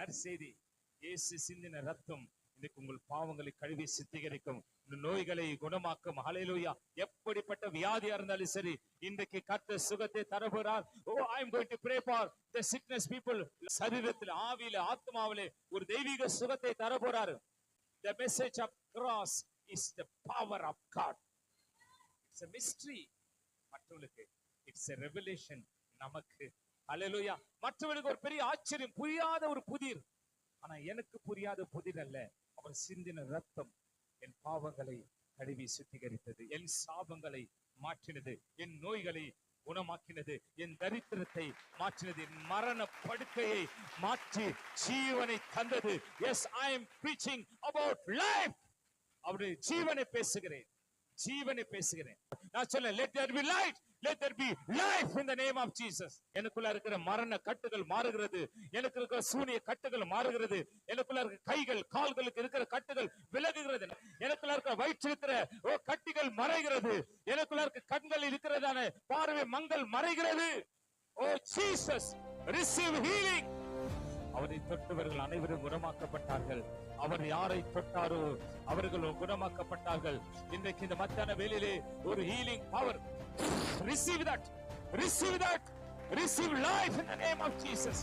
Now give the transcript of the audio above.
நற்செய்தி. இயேசு சிந்தின ரத்தம் இன்னைக்கு உங்கள் பாவங்களை கழுவி சுத்திகரிக்கும், நோய்களை குணமாக்கும். ஹல்லேலூயா. எப்படிப்பட்ட வியாதியா இருந்தாலும் சரி, இன்றைக்கு கர்த்தர் சுகத்தை தரப்போறார். I am going to pray for the sickness people. சரீரத்தில், ஆவியில, ஆத்மாவிலே ஒரு தெய்வீக சுகத்தை தரப்போறார். The message of cross is the power of God. It's a mystery. மற்றவர்களுக்கு it's a revelation. நமக்கு ஹல்லேலூயா. மற்றவர்களுக்கு ஒரு பெரிய ஆச்சரியம், புரியாத ஒரு புதிர். ஆனா எனக்கு புரியாத புதிர் அல்ல. அவர் சிந்தின ரத்தம் என் பாவங்களை கழுவி சுத்திகரித்தது, என் சாபங்களை மாற்றினது, என் நோய்களை குணமாக்கினது, என் தரித்திரத்தை மாற்றினது, என் மரண படுக்கையை மாற்றி ஜீவனை தந்தது. Yes, I am preaching about life. அவருடைய ஜீவனை பேசுகிறேன், ஜீவனை பேசுகிறேன். நான் சொல்ல, let there be light, let there be life in the name of Jesus. எனக்குள்ள இருக்கிற மரண கட்டுகள் மாறுகிறது, எனக்கு இருக்கிற சூனிய கட்டுகள் மாறுகிறது, எனக்குள்ள இருக்கிற கைகள் கால்களுக்கு இருக்கிற கட்டுகள் விலகுகிறது, எனக்குள்ள இருக்கிற வயிற்று இருக்கிற கட்டிகள் மறைகிறது, எனக்குள்ள இருக்கிற கண்கள் இருக்கிறதான பார்வை மங்கள் மறைகிறது. ஓ ஜீசஸ், receive healing. அவரை தொட்டவர்கள் அனைவரும் குணமாக்கப்பட்டார்கள். அவர் யாரை தொட்டாரோ அவர்கள் குணமாக்கப்பட்டார்கள். இன்றைக்கு இந்த மத்தியான வேளையிலே ஒரு healing power. Receive that, receive that, receive life in the name of Jesus.